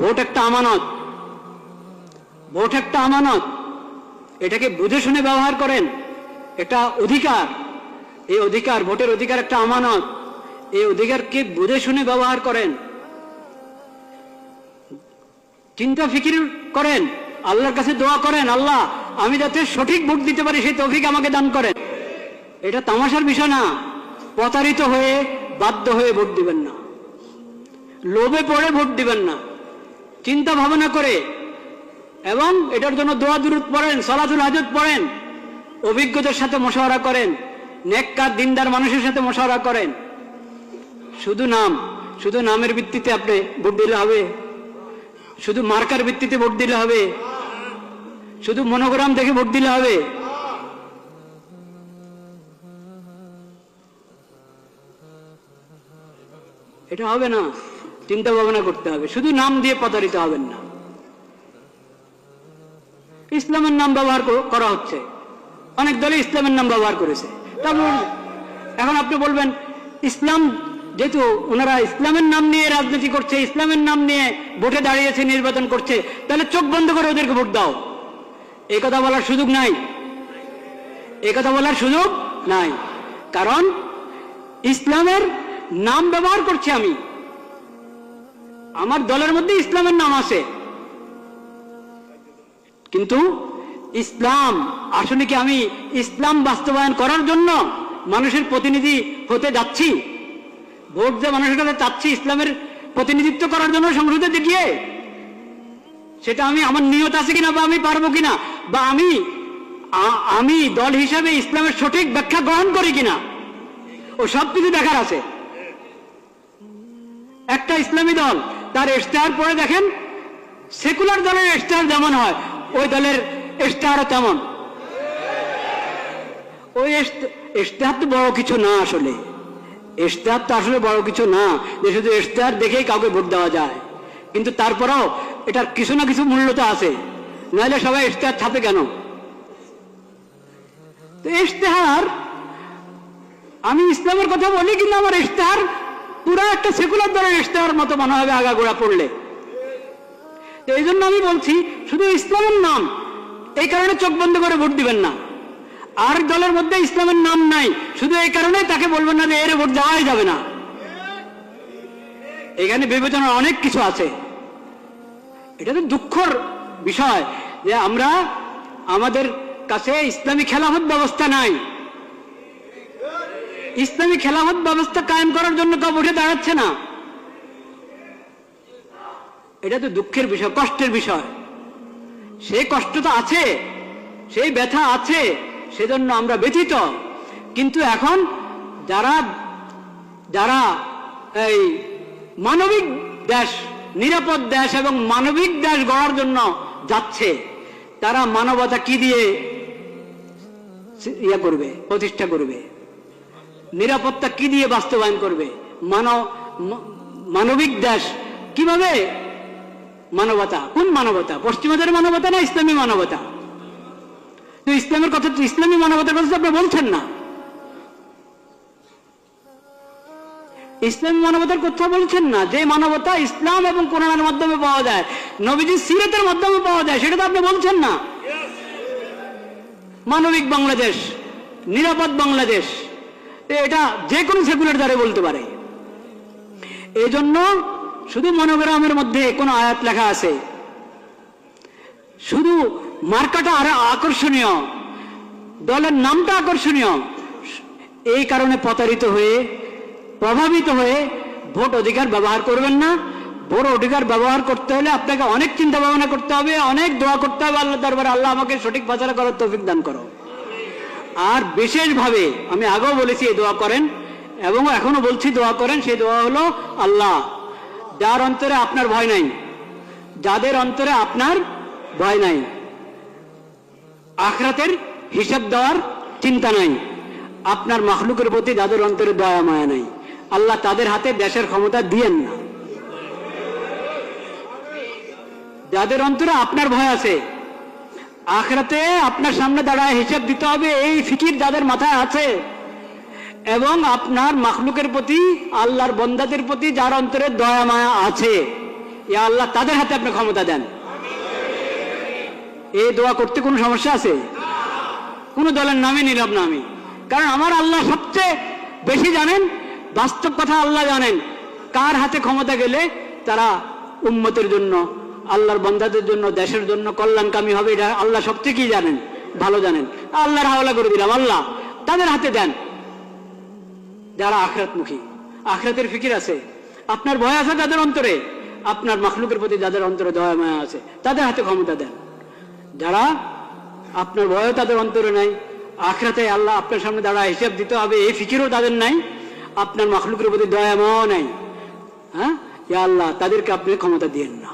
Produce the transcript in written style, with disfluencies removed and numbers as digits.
Vote একটা আমানত, vote একটা আমানত, এটাকে বুঝে শুনে ব্যবহার করেন। এটা অধিকার, এই অধিকার, ভোটের অধিকার একটা আমানত, এই অধিকারকে বুঝে শুনে ব্যবহার করেন। চিন্তা ফিকির করেন, আল্লাহর কাছে দোয়া করেন, আল্লাহ আমি যাতে সঠিক ভোট দিতে পারি সেই তৌফিক আমাকে দান করেন। এটা তামাশার বিষয় না। প্রতারিত হয়ে বাধ্য হয়ে ভোট দিবেন না, লোভে পড়ে ভোট দিবেন না, চিন্তা ভাবনা করে, এবং এটার জন্য দোয়া দুরূদ পড়েন, সালাতুল হাজত পড়েন, অভিজ্ঞতার সাথে মশওয়ারা করেন, নেককার দিনদার মানুষের সাথে মশওয়ারা করেন। শুধু নাম, শুধু নামের ভিত্তিতে আপনি ভোট দিলে হবে? শুধু মার্কার ভিত্তিতে ভোট দিলে হবে? শুধু মনোগ্রাম দেখে ভোট দিলে হবে? এটা হবে না, চিন্তা ভাবনা করতে হবে। শুধু নাম দিয়ে প্রতারিত হবেন না। ইসলামের নাম ব্যবহার করা হচ্ছে, অনেক দলে ইসলামের নাম ব্যবহার করেছে। তারপর এখন আপনি বলবেন ইসলাম, যেহেতু ওনারা ইসলামের নাম নিয়ে রাজনীতি করছে, ইসলামের নাম নিয়ে ভোটে দাঁড়িয়েছে, নির্বাচন করছে, তাহলে চোখ বন্ধ করে ওদেরকে ভোট দাও। এই কথা বলার সুযোগ নাই, এই কথা বলার সুযোগ নাই। কারণ ইসলামের নাম ব্যবহার করছি আমি, আমার দলের মধ্যে ইসলামের নাম আছে, কিন্তু ইসলাম আসলে কি আমি ইসলাম বাস্তবায়ন করার জন্য মানুষের প্রতিনিধি হতে যাচ্ছি? ভোট যে মানুষের কাছে চাচ্ছি ইসলামের প্রতিনিধিত্ব করার জন্য সংসদে গিয়ে, সেটা আমি আমার নিয়ত আছে কিনা, বা আমি পারবো কিনা, বা আমি দল হিসাবে ইসলামের সঠিক ব্যাখ্যা গ্রহণ করি কিনা, ও সব কিছু দেখার আছে। একটা ইসলামী দল তার ইশতেহার পড়ে দেখেন, সেকুলার দলের ইশতেহার যেমন হয় ওই দলের ইশতেহারও তেমন। ওই ইশতেহার তো বড় কিছু না, আসলে ইশতেহার তো আসলে বড় কিছু না যে শুধু ইশতেহার দেখেই কাউকে ভোট দেওয়া যায়। কিন্তু তারপরেও এটার কিছু না কিছু মূল্য তো আছে, নাহলে সবাই ইশতেহার ছাপে কেন? তো ইশতেহার, আমি ইসলামের কথা বলি কিন্তু আমার ইশতেহার পুরো একটা সেকুলার দলের ইশতেহার মতো মনে হবে আগাগোড়া পড়লে। তো এই জন্য আমি বলছি শুধু ইসলামের নাম, এই কারণে চোখ বন্ধ করে ভোট দিবেন না। আর দলের মধ্যে ইসলামের নাম নাই, শুধু এই কারণে তাকে বলবেন না যে এর ভোট দেওয়াই যাবে না। এখানে বিবেচনার অনেক কিছু আছে। এটা তো দুঃখের বিষয় যে আমরা, আমাদের কাছে ইসলামী খেলাফত ব্যবস্থা নাই। ইসলামী খেলাফত ব্যবস্থা কায়েম করার জন্য কেউ উঠে দাঁড়াচ্ছে না। এটা তো দুঃখের বিষয়, কষ্টের বিষয়। সেই কষ্ট তো আছে, সেই ব্যথা আছে, সেজন্য আমরা ব্যথিত। কিন্তু এখন যারা যারা এই মানবিক দেশ, নিরাপদ দেশ এবং মানবিক দেশ গড়ার জন্য যাচ্ছে, তারা মানবতা কি দিয়ে করবে, প্রতিষ্ঠা করবে? নিরাপত্তা কি দিয়ে বাস্তবায়ন করবে? মানবিক দেশ কিভাবে? মানবতা, কোন মানবতা? পশ্চিমাদের মানবতা না ইসলামী মানবতা? তো ইসলামের কথা, ইসলামী মানবতার কথা আপনি বলছেন না। ইসলামী মানবতার কথা বলছেন না। যে মানবতা ইসলাম এবং কোরআনের মাধ্যমে পাওয়া যায়, নবীজির সিরাতের মাধ্যমে পাওয়া যায়, সেটা তো আপনি বলছেন না। মানবিক বাংলাদেশ, নিরাপদ বাংলাদেশ, এটা যে কোনো সেকুলার দ্বারা বলতে পারে। এই জন্য শুধু মনোগ্রামের মধ্যে কোনো আয়াত লেখা আছে, শুধু মার্কাটা আরো আকর্ষণীয়, দলের নামটা আকর্ষণীয়, এই কারণে প্রতারিত হয়ে, প্রভাবিত হয়ে ভোট অধিকার ব্যবহার করবেন না। ভোট অধিকার ব্যবহার করতে হলে আপনাকে অনেক চিন্তা ভাবনা করতে হবে, অনেক দোয়া করতে হবে আল্লাহ দরবারে, আল্লাহ আমাকে সঠিক ফয়সালা করার তৌফিক দান করো। আর বিশেষভাবে আমি আগেও বলেছি এই দোয়া করেন, এবং এখনো বলছি দোয়া করেন। সেই দোয়া হলো, আল্লাহ যার অন্তরে আপনার ভয় নাই, যাদের অন্তরে আপনার ভয় নাই, আখিরাতের হিসাব দেওয়ার চিন্তা নাই, আপনার মাখলুকের প্রতি যাদের অন্তরে দয়া মায়া নাই, আল্লাহ তাদের হাতে দেশের ক্ষমতা দিয়েন না। যাদের অন্তরে আপনার ভয় আছে, আখিরাতে আপনার সামনে দাঁড়ায় হিসাব দিতে হবে, এই ফিকির যাদের মাথায় আছে, এবং আপনার মাখলুকের প্রতি, আল্লাহর বন্দাদের প্রতি যার অন্তরে দয়া মায়া আছে, ইয়া আল্লাহ তাদের হাতে আপনি ক্ষমতা দেন। এই দোয়া করতে কোনো সমস্যা আছে? কোনো দলের নামে নিলাম না আমি, কারণ আমার আল্লাহ সবচেয়ে বেশি জানেন, বাস্তব কথা আল্লাহ জানেন কার হাতে ক্ষমতা গেলে তারা উম্মতের জন্য, আল্লাহর বান্দাদের জন্য, দেশের জন্য কল্যাণকামী হবে, এটা আল্লাহ সবচেয়ে কি জানেন, ভালো জানেন। আল্লাহর হাওলা করে দিলাম, আল্লাহ তাদের হাতে দেন যারা আখিরাতমুখী, আখিরাতের ফিকির আছে, আপনার ভয় আছে তাদের অন্তরে, আপনার মাখলুকের প্রতি যাদের অন্তরে দয়া মায়া আছে তাদের হাতে ক্ষমতা দেন। যারা আপনার ভয় তাদের অন্তরে নাই, আখিরাতে আল্লাহ আপনার সামনে দাঁড়া হিসাব দিতে হবে এই ফিকিরও তাদের নাই, আপনার মাখলুকের প্রতি দয়া মায়াও নাই, হ্যাঁ, ইয়া আল্লাহ তাদেরকে আপনি ক্ষমতা দিয়েন না।